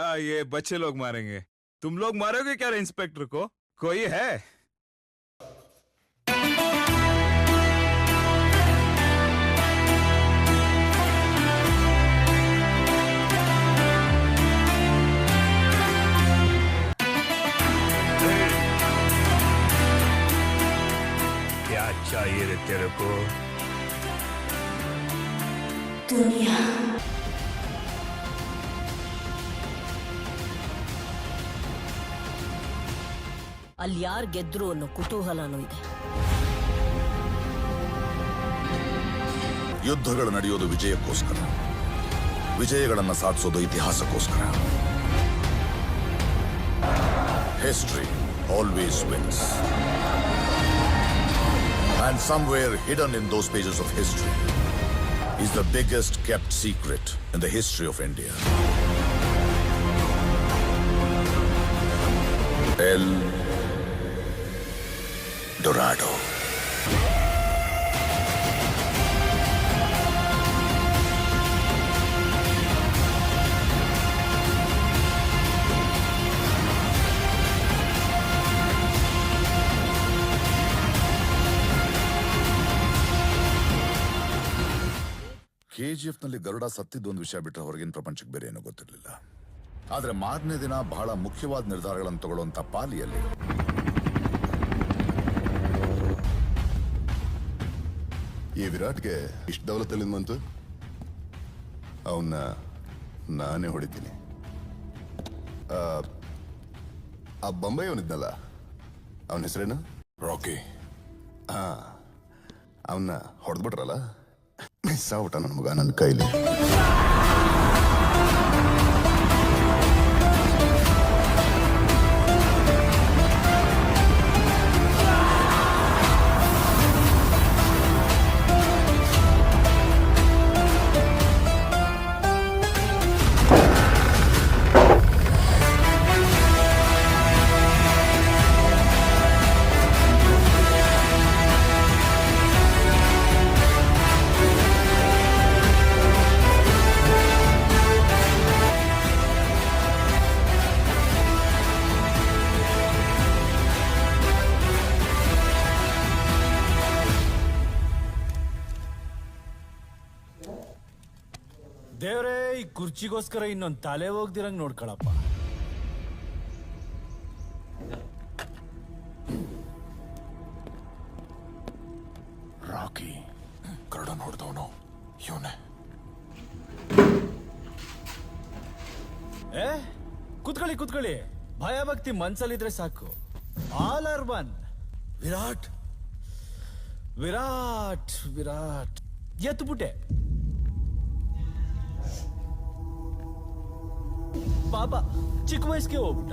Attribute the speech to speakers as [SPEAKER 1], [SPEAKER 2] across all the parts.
[SPEAKER 1] ये बच्चे लोग मारेंगे। तुम लोग मारोगे क्या इंस्पेक्टर को? कोई है? क्या चाहिए रे तेरे को?
[SPEAKER 2] दुनिया।
[SPEAKER 3] ಅಲ್ಲಿ ಯಾರು ಗೆದ್ರು ಅನ್ನೋ ಕುತೂಹಲನೂ ಇದೆ.
[SPEAKER 4] ಯುದ್ಧಗಳು ನಡೆಯೋದು ವಿಜಯಕ್ಕೋಸ್ಕರ, ವಿಜಯಗಳನ್ನು ಸಾಧಿಸೋದು ಇತಿಹಾಸಕ್ಕೋಸ್ಕರ. History always wins. And somewhere hidden in those pages of history is the biggest kept secret in the history of India. El Dorado. KGF ನಲ್ಲಿ ಗರುಡ ಸತ್ತಿದ್ದೊಂದು ವಿಷಯ ಬಿಟ್ಟರೆ ಹೊರಗಿನ ಪ್ರಪಂಚಕ್ಕೆ ಬೇರೆ ಏನೂ ಗೊತ್ತಿರಲಿಲ್ಲ. ಆದ್ರೆ ಮಾರನೇ ದಿನ ಬಹಳ ಮುಖ್ಯವಾದ ನಿರ್ಧಾರಗಳನ್ನು ತಗೊಳ್ಳುವಂತ ಪಾಲಿಯಲ್ಲಿ
[SPEAKER 5] ಈ ವಿರಾಟ್ಗೆ ಇಷ್ಟು ದೌಲತ್ತಲ್ಲಿ ಬಂತು. ಅವನ್ನ ನಾನೇ ಹೊಡಿತೀನಿ. ಆ ಬೊಂಬೈ ಅವನಿದ್ನಲ್ಲ, ಅವನ ಹೆಸರೇನು?
[SPEAKER 4] ರಾಕಿ.
[SPEAKER 5] ಅವನ್ನ ಹೊಡೆದ್ಬಿಟ್ರಲ್ಲ, ಮಿಸ್ ಆಗ್ಬಿಟ್ಟ ನನ್ನ ಮಗ ನನ್ನ ಕೈಲಿ.
[SPEAKER 6] ದೇವ್ರೇ, ಈ ಕುರ್ಚಿಗೋಸ್ಕರ ಇನ್ನೊಂದು ತಲೆ ಹೋಗ್ದಿರಂಗ್ ನೋಡ್ಕೊಳಪ್ಪ.
[SPEAKER 4] ರಾಕಿ ಗರುಡ ನೋಡ್ದವನು ಇವನೇ.
[SPEAKER 6] ಕುತ್ಕೊಳ್ಳಿ ಕುತ್ಕೊಳ್ಳಿ, ಭಯ ಭಕ್ತಿ ಮನ್ಸಲ್ಲಿದ್ರೆ ಸಾಕು. All are one. Virat Virat Virat ಎತ್ಬಿಟ್ಟೆ. ಪಾಪ ಚಿಕ್ಕ ವಯಸ್ಸಿಗೆ ಹೋಗ್ಬಿಟ್ಟ.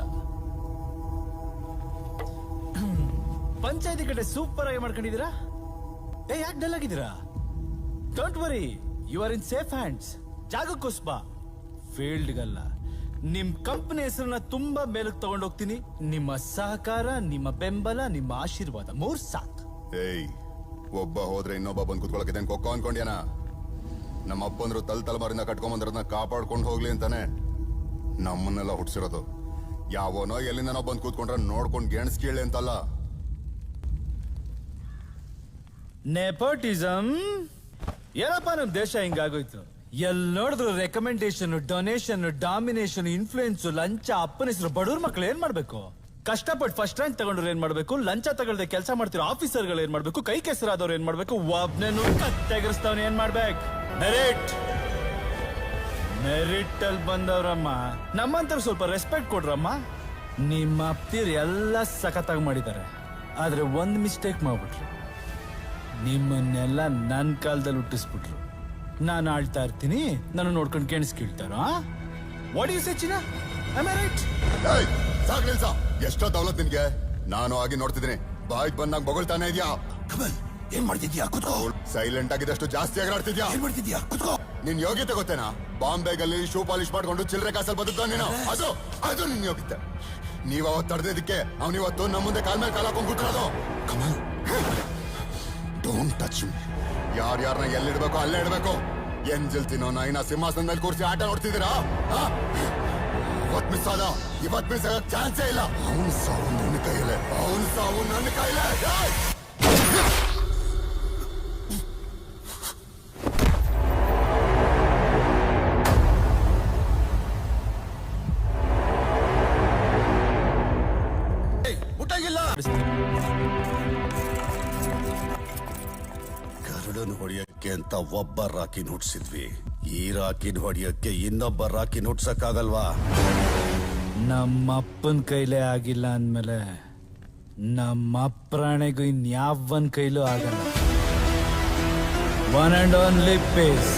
[SPEAKER 6] ಪಂಚಾಯತಿ ಕಡೆ ಸೂಪರ್ ಆಗಿ ಮಾಡ್ಕೊಂಡಿದ್ದೀರಾ. ಯಾಕೆ ಡಲ್ ಆಗಿದ್ದೀರಾ? Don't worry, you are in safe hands. ಜಾಗಕ್ಕೋಸ್ಬ, ಫೀಲ್ಡ್ಗಲ್ಲ. ನಿಮ್ ಕಂಪನಿ ಹೆಸರನ್ನ ತುಂಬಾ ಮೇಲಕ್ಕೆ ತಗೊಂಡೋಗ್ತೀನಿ. ನಿಮ್ಮ ಸಹಕಾರ, ನಿಮ್ಮ ಬೆಂಬಲ, ನಿಮ್ಮ ಆಶೀರ್ವಾದ 3 ಸಾಕು.
[SPEAKER 5] ಒಬ್ಬ ಹೋದ್ರೆ ಇನ್ನೊಬ್ಬ ಬಂದು ಕುತ್ಕೊಳಕ್ಕೆ ಕೊಕ್ಕೋ ಅನ್ಕೊಂಡ್ಯಾನ? ನಮ್ಮ ಅಪ್ಪಂದ್ರು ತಲೆಮಾರಿಂದ ಕಟ್ಕೊಂಬಂದ್ರನ್ನ ಕಾಪಾಡ್ಕೊಂಡು ಹೋಗ್ಲಿ ಅಂತಾನೆ ನಮ್ಮನ್ನೆಲ್ಲ ಹುಡ್ಸಿರೋದು. ಯಾವನೋ ಎಲ್ಲಿಂದನೋ ಬಂದು ಕೂತ್ಕೊಂಡ್ರೆ ನೋಡ್ಕೊಂಡು ಗೆಣಸ್ ಕೀಳಿ ಅಂತಲ್ಲ.
[SPEAKER 6] ನೆಪೋಟಿಸಮ್ ಏನಪ್ಪ, ನಮ್ ದೇಶ ಹಿಂಗಾಗೋಯ್ತು. ಎಲ್ ನೋಡಿದ್ರು ರೆಕಮೆಂಡೇಶನ್, ಡೊನೇಷನ್, ಡಾಮಿನೇಷನ್, ಇನ್ಫ್ಲೂಯೆನ್ಸ್, ಲಂಚ. ಅಪ್ಪನ ಹೆಸರು ಬಡವ್ರ ಮಕ್ಳು ಏನ್ ಮಾಡ್ಬೇಕು? ಕಷ್ಟಪಟ್ಟು ಫಸ್ಟ್ ರ್ಯಾಂಕ್ ತಗೊಂಡ್ರು ಏನ್ ಮಾಡ್ಬೇಕು? ಲಂಚ ತಗೊಳ್ದೆ ಕೆಲಸ ಮಾಡ್ತಿರೋ ಆಫೀಸರ್ಗಳು ಏನ್ ಮಾಡ್ಬೇಕು? ಕೈ ಕೆಸರಾದವ್ರು ಏನ್ ಮಾಡ್ಬೇಕು? ಒಬ್ನೇನು ತೆಗರಿಸ್ತವ್ನ ಏನ್ ಮಾಡ್ಬೇಕು? ಮೆರಿಟ್ ಅಲ್ಲಿ ಬಂದವ್ರಮ್ಮ. ನಮ್ಮಂತರ ಸ್ವಲ್ಪ ರೆಸ್ಪೆಕ್ಟ್ ಕೊಡ್ರಮ್ಮ. ನಿಮ್ಮ ಅಪ್ತೀರ್ ಎಲ್ಲ ಸಖತ್ತಾಗಿ ಮಾಡಿದ್ದಾರೆ. ಆದ್ರೆ ಒಂದ್ ಮಿಸ್ಟೇಕ್ ಮಾಡ್ಬಿಟ್ರು. ನಿಮ್ಮನ್ನೆಲ್ಲ ನನ್ ಕಾಲದಲ್ಲಿ ಹುಟ್ಟಿಸ್ಬಿಟ್ರು. ನಾನು ಆಳ್ತಾ ಇರ್ತೀನಿ, ನಾನು ನೋಡ್ಕೊಂಡು ಕೇಳಿಸ್ಕೇಳ್ತಾರ. ವಾಟ್ ಯು ಸೇ ಚಿನ್ನ? Am I right?
[SPEAKER 5] ಸಾಕು ನಿಲ್ಸ. ಎಷ್ಟೋ ದೌಲತ್ ನಿನ್ಗೆ. ನಾನು ಆಗಿ ನೋಡ್ತಿದ್ದೀನಿ. ಬಾಯ್ಗೆ ಬಂದಾಗ ಬೊಗಳ್ತಾನೆ ಇದೆಯಾ?
[SPEAKER 4] ಏನ್ ಮಾಡ್ತಿದ್ಯಾ? ಕುತ್ಕೋ.
[SPEAKER 5] ಸೈಲೆಂಟ್ ಆಗಿದಷ್ಟು ಜಾಸ್ತಿ ಆಗಾಡ್ತಿದ್ಯಾ?
[SPEAKER 4] ಏನ್ ಮಾಡ್ತಿದ್ಯಾ? ಕುತ್ಕೋ.
[SPEAKER 5] ನಿನ್ ಯೋಗ್ಯತೆ ಗೊತ್ತೇನಾ? ಬಾಂಬೆಗಲ್ಲಿ ಶೂ ಪಾಲಿಶ್ ಮಾಡ್ಕೊಂಡು ಚಿಲ್ಲರೆ ಕಾಸಲ್ಲಿ ಬದುಕ ನೀನು. ಅದು ನಿನ್ ಯೋಗ್ಯತೆ. ನೀವ್ ಅವತ್ತು ತಡೆದಿದ್ದಕ್ಕೆ ಅವನಿವತ್ತು ನಮ್ಮ ಮುಂದೆ ಕಾಲ್ ಮೇಲೆ ಕಾಲ್ ಹಾಕೊಂಡ್ ಕೂತ್ಕೊಳ್ಳೋದು.
[SPEAKER 4] Kamal, don't touch me.
[SPEAKER 5] ಯಾರ್ಯಾರನ್ನ ಎಲ್ಲಿಡ್ಬೇಕು ಅಲ್ಲೇ ಇಡ್ಬೇಕು. ಎಂಜಲ್ ತಿನ್ನೋ ನಾಯಿನ ಸಿಂಹಾಸನ ಮೇಲೆ ಕೂರಿಸಿ ಆಟ ನೋಡ್ತಿದ್ದೀರಾ? ಇವತ್ ಮಿಸ್ ಆದ, ಇವತ್ ಮಿಸ್ ಆಗಕ್ ಚಾನ್ಸೇ ಇಲ್ಲ. ಅವನ್ ಸಾವು ನನ್ನ ಕೈಯಲ್ಲೇ, ಅವನ್ ಸಾವು ನನ್ನ ಕೈಲೇ.
[SPEAKER 2] ಗರುಡನ್ ಹೊಡೆಯಕ್ಕೆ ಅಂತ ಒಬ್ಬ ರಾಕಿನ್ ಹುಟ್ಸಿದ್ವಿ. ಈ ರಾಕಿನ್ ಹೊಡೆಯಕ್ಕೆ ಇನ್ನೊಬ್ಬ ರಾಕಿನ್ ಹುಟ್ಸಕ್ಕಾಗಲ್ವಾ?
[SPEAKER 6] ನಮ್ಮಪ್ಪನ ಕೈಲೇ ಆಗಿಲ್ಲ ಅಂದ್ಮೇಲೆ ನಮ್ಮ ಅಪ್ರಾಣೆಗೂ ಇನ್ಯಾವನ್ ಕೈಲೂ ಆಗಲ್ಲ. One and only phase.